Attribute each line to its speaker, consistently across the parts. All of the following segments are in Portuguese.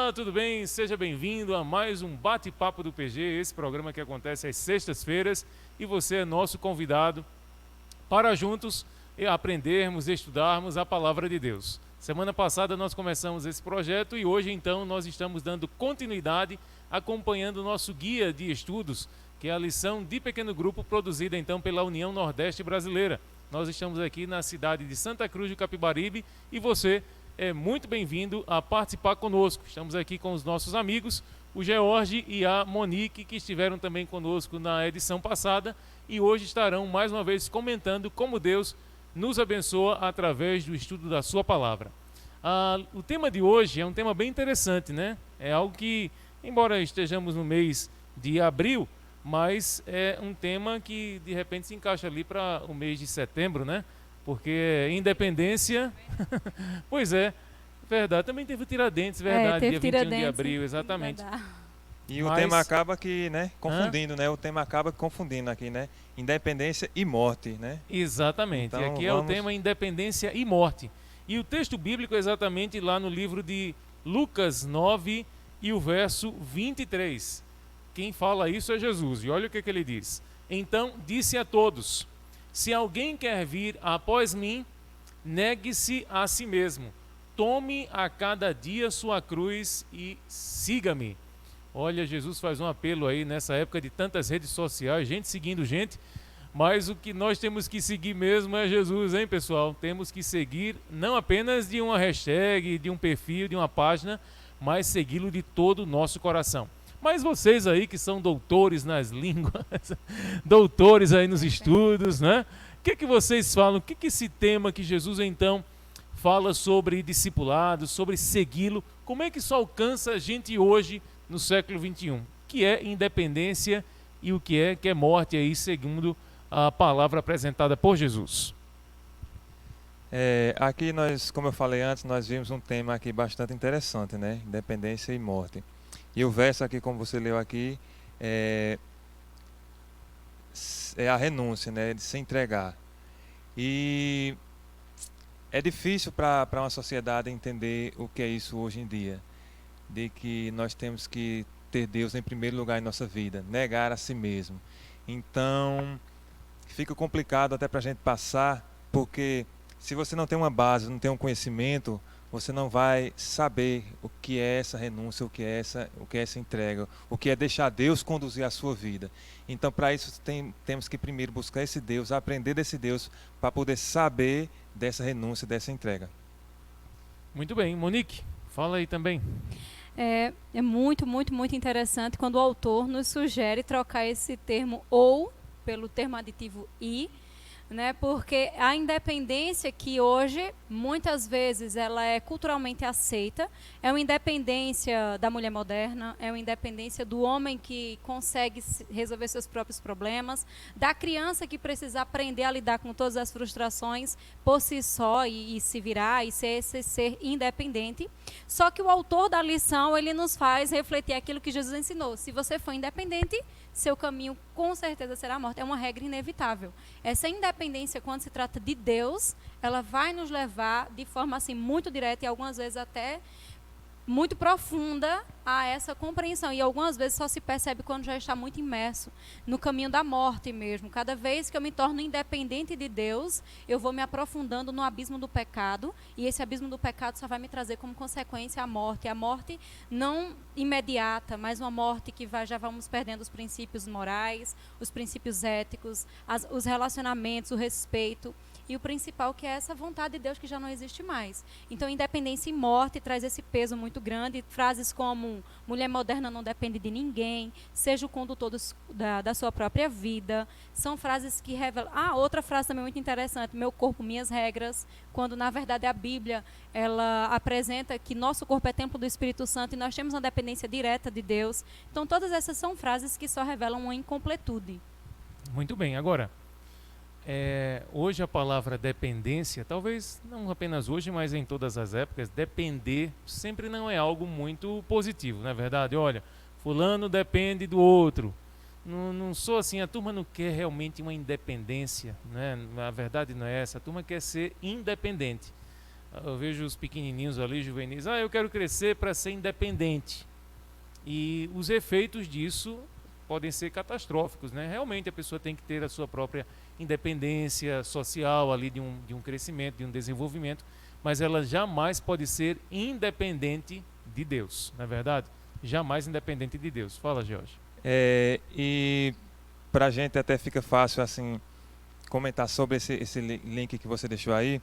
Speaker 1: Olá, tudo bem? Seja bem-vindo a mais um Bate-Papo do PG, esse programa que acontece às sextas-feiras e você é nosso convidado para juntos aprendermos e estudarmos a Palavra de Deus. Semana passada nós começamos esse projeto e hoje então nós estamos dando continuidade acompanhando o nosso guia de estudos, que é a lição de pequeno grupo produzida então pela União Nordeste Brasileira. Nós estamos aqui na cidade de Santa Cruz do Capibaribe e você é muito bem-vindo a participar conosco. Estamos aqui com os nossos amigos, o George e a Monique, que estiveram também conosco na edição passada e hoje estarão mais uma vez comentando como Deus nos abençoa através do estudo da sua palavra. O tema de hoje é um tema bem interessante, né? É algo que, embora estejamos no mês de abril, mas é um tema que de repente se encaixa ali para o mês de setembro, né? Porque independência, pois é, verdade, também teve o Tiradentes, verdade,
Speaker 2: teve
Speaker 1: dia 21
Speaker 2: Tiradentes,
Speaker 1: de abril, exatamente.
Speaker 3: E o tema acaba que, né, confundindo, né? O tema acaba confundindo aqui, né? Independência e morte, né?
Speaker 1: Exatamente,
Speaker 3: Então,
Speaker 1: e aqui é o tema independência e morte. E o texto bíblico é exatamente lá no livro de Lucas 9 e o verso 23. Quem fala isso é Jesus, e olha o que ele diz. Então disse a todos: se alguém quer vir após mim, negue-se a si mesmo. Tome a cada dia sua cruz e siga-me. Olha, Jesus faz um apelo aí nessa época de tantas redes sociais, gente seguindo gente, mas o que nós temos que seguir mesmo é Jesus, hein, pessoal? Temos que seguir não apenas de uma hashtag, de um perfil, de uma página, mas segui-lo de todo o nosso coração. Mas vocês aí que são doutores nas línguas, doutores aí nos estudos, né? O que vocês falam? O que esse tema que Jesus então fala sobre discipulado, sobre segui-lo, como é que isso alcança a gente hoje no século XXI? Que é independência e o que é morte aí, segundo a palavra apresentada por Jesus.
Speaker 3: Aqui nós, como eu falei antes, nós vimos um tema aqui bastante interessante, né? Independência e morte. E o verso aqui, como você leu aqui, é a renúncia, né? De se entregar. E é difícil para uma sociedade entender o que é isso hoje em dia, de que nós temos que ter Deus em primeiro lugar em nossa vida, negar a si mesmo. Então, fica complicado até para a gente passar, porque se você não tem uma base, não tem um conhecimento, você não vai saber o que é essa renúncia, o que é essa entrega, o que é deixar Deus conduzir a sua vida. Então, para isso, temos que primeiro buscar esse Deus, aprender desse Deus, para poder saber dessa renúncia, dessa entrega.
Speaker 1: Muito bem, Monique, fala aí também.
Speaker 2: É muito, muito, muito interessante quando o autor nos sugere trocar esse termo ou pelo termo aditivo e, né? Porque a independência que hoje, muitas vezes, ela é culturalmente aceita, é uma independência da mulher moderna, é uma independência do homem que consegue resolver seus próprios problemas, da criança que precisa aprender a lidar com todas as frustrações por si só e se virar e ser independente. Só que o autor da lição, ele nos faz refletir aquilo que Jesus ensinou. Se você for independente, seu caminho com certeza será a morte. É uma regra inevitável. Essa independência, quando se trata de Deus, ela vai nos levar de forma assim muito direta e algumas vezes até muito profunda a essa compreensão. E algumas vezes só se percebe quando já está muito imerso no caminho da morte mesmo. Cada vez que eu me torno independente de Deus, eu vou me aprofundando no abismo do pecado, e esse abismo do pecado só vai me trazer como consequência a morte. A morte não imediata, mas uma morte que já vamos perdendo os princípios morais, os princípios éticos, os relacionamentos, o respeito. E o principal que é essa vontade de Deus que já não existe mais. Então, independência e morte traz esse peso muito grande. Frases como mulher moderna não depende de ninguém, seja o condutor da sua própria vida. São frases que revelam... outra frase também muito interessante, meu corpo, minhas regras. Quando, na verdade, a Bíblia ela apresenta que nosso corpo é templo do Espírito Santo e nós temos uma dependência direta de Deus. Então, todas essas são frases que só revelam uma incompletude.
Speaker 1: Muito bem, agora... hoje a palavra dependência, talvez não apenas hoje, mas em todas as épocas, depender sempre não é algo muito positivo, não é verdade? Olha, fulano depende do outro. Não sou assim, a turma não quer realmente uma independência, né? A verdade não é essa, a turma quer ser independente. Eu vejo os pequenininhos ali, juvenis, eu quero crescer para ser independente. E os efeitos disso podem ser catastróficos, né? Realmente a pessoa tem que ter a sua própria independência social ali de um crescimento, de um desenvolvimento, mas ela jamais pode ser independente de Deus, não é verdade? Jamais independente de Deus. Fala, Jorge.
Speaker 3: E para a gente até fica fácil assim comentar sobre esse link que você deixou aí.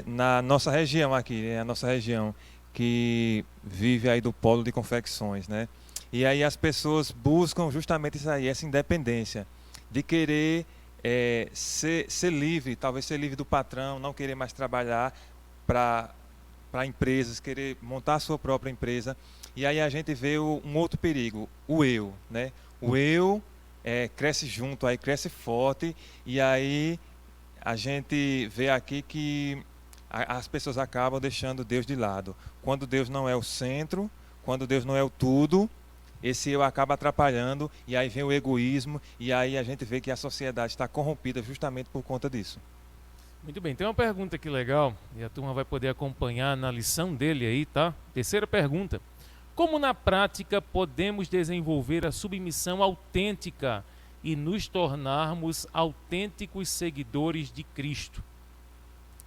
Speaker 3: Na nossa região aqui, a nossa região que vive aí do polo de confecções, né? E aí as pessoas buscam justamente isso aí, essa independência de querer ser livre, talvez ser livre do patrão, não querer mais trabalhar para empresas, querer montar a sua própria empresa. E aí a gente vê um outro perigo, o eu, né? O eu cresce junto, aí cresce forte, e aí a gente vê aqui que as pessoas acabam deixando Deus de lado. Quando Deus não é o centro, quando Deus não é o tudo, esse eu acaba atrapalhando, e aí vem o egoísmo, e aí a gente vê que a sociedade está corrompida justamente por conta disso.
Speaker 1: Muito bem, tem uma pergunta aqui legal, e a turma vai poder acompanhar na lição dele aí, tá? Terceira pergunta. Como na prática podemos desenvolver a submissão autêntica e nos tornarmos autênticos seguidores de Cristo?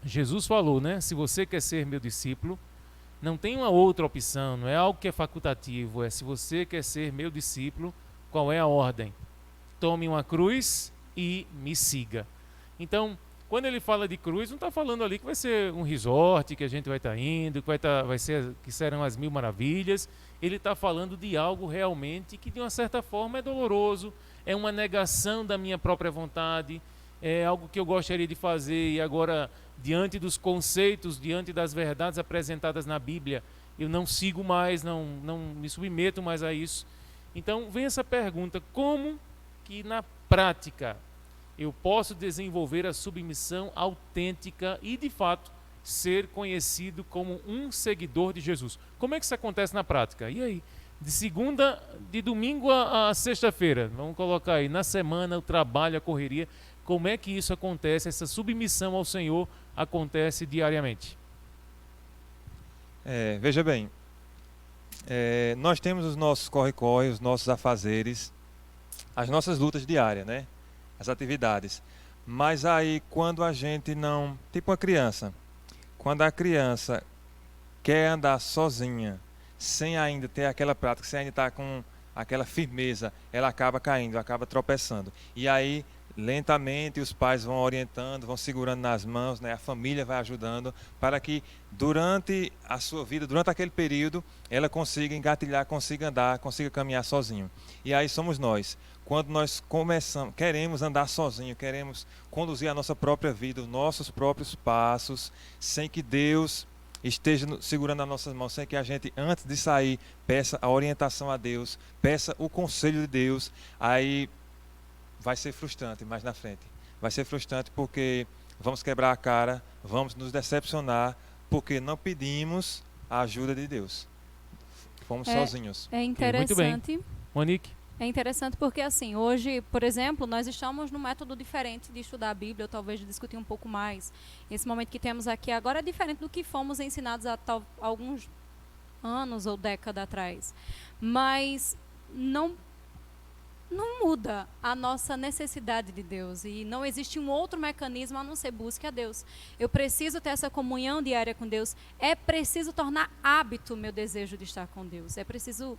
Speaker 1: Jesus falou, né? Se você quer ser meu discípulo, não tem uma outra opção, não é algo que é facultativo, se você quer ser meu discípulo, qual é a ordem? Tome uma cruz e me siga. Então, quando ele fala de cruz, não está falando ali que vai ser um resort, que a gente vai estar indo, que serão as 1000 maravilhas. Ele está falando de algo realmente que, de uma certa forma, é doloroso, é uma negação da minha própria vontade, é algo que eu gostaria de fazer e agora, diante dos conceitos, diante das verdades apresentadas na Bíblia, eu não sigo mais, não me submeto mais a isso. Então, vem essa pergunta, como que na prática eu posso desenvolver a submissão autêntica e, de fato, ser conhecido como um seguidor de Jesus? Como é que isso acontece na prática? E aí? De domingo a sexta-feira, vamos colocar aí, na semana, o trabalho, a correria, como é que isso acontece, essa submissão ao Senhor acontece diariamente?
Speaker 3: Veja bem, nós temos os nossos corre-corre, os nossos afazeres, as nossas lutas diárias, né? As atividades. Mas aí quando a gente não... Tipo uma criança. Quando a criança quer andar sozinha, sem ainda ter aquela prática, sem ainda estar com aquela firmeza, ela acaba caindo, acaba tropeçando. E aí, lentamente, os pais vão orientando, vão segurando nas mãos, né? A família vai ajudando para que durante a sua vida, durante aquele período, ela consiga engatilhar, consiga andar, consiga caminhar sozinho. E aí somos nós. Quando nós queremos andar sozinho, queremos conduzir a nossa própria vida, os nossos próprios passos, sem que Deus esteja segurando as nossas mãos, sem que a gente, antes de sair, peça a orientação a Deus, peça o conselho de Deus, aí vai ser frustrante mais na frente. Vai ser frustrante porque vamos quebrar a cara, vamos nos decepcionar, porque não pedimos a ajuda de Deus. Fomos sozinhos.
Speaker 2: É interessante.
Speaker 1: Muito bem. Monique?
Speaker 2: É interessante porque, assim, hoje, por exemplo, nós estamos num método diferente de estudar a Bíblia, ou talvez de discutir um pouco mais. Esse momento que temos aqui agora é diferente do que fomos ensinados há alguns anos ou décadas atrás. Mas não muda a nossa necessidade de Deus, e não existe um outro mecanismo a não ser busque a Deus. Eu preciso ter essa comunhão diária com Deus, é preciso tornar hábito o meu desejo de estar com Deus, é preciso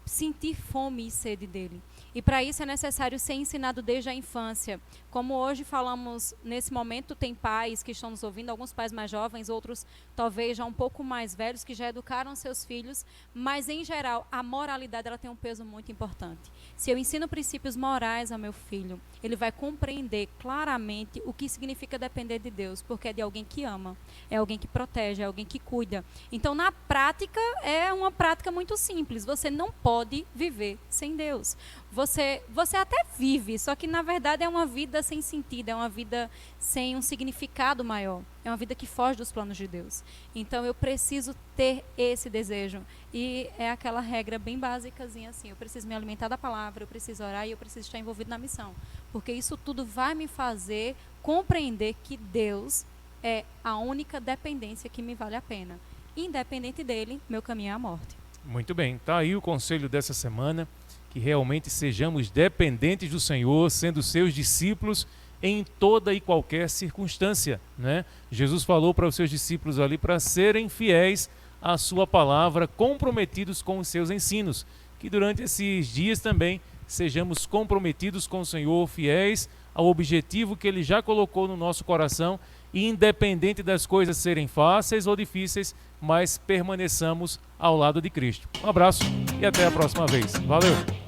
Speaker 2: sentir fome e sede dele. E para isso é necessário ser ensinado desde a infância. Como hoje falamos, nesse momento tem pais que estão nos ouvindo, alguns pais mais jovens, outros talvez já um pouco mais velhos, que já educaram seus filhos, mas em geral a moralidade ela tem um peso muito importante. Se eu ensino princípios morais ao meu filho, ele vai compreender claramente o que significa depender de Deus, porque é de alguém que ama, é alguém que protege, é alguém que cuida. Então, na prática, é uma prática muito simples. Você não pode viver sem Deus. Você até vive, só que na verdade é uma vida sem sentido, é uma vida sem um significado maior, é uma vida que foge dos planos de Deus. Então eu preciso ter esse desejo, e é aquela regra bem básicazinha assim: eu preciso me alimentar da palavra, eu preciso orar e eu preciso estar envolvido na missão, porque isso tudo vai me fazer compreender que Deus é a única dependência que me vale a pena. Independente dele, meu caminho é a morte.
Speaker 1: Muito bem, está aí o conselho dessa semana, que realmente sejamos dependentes do Senhor, sendo seus discípulos em toda e qualquer circunstância, né? Jesus falou para os seus discípulos ali para serem fiéis à sua palavra, comprometidos com os seus ensinos. Que durante esses dias também sejamos comprometidos com o Senhor, fiéis ao objetivo que Ele já colocou no nosso coração, e independente das coisas serem fáceis ou difíceis, mas permaneçamos ao lado de Cristo. Um abraço e até a próxima vez. Valeu!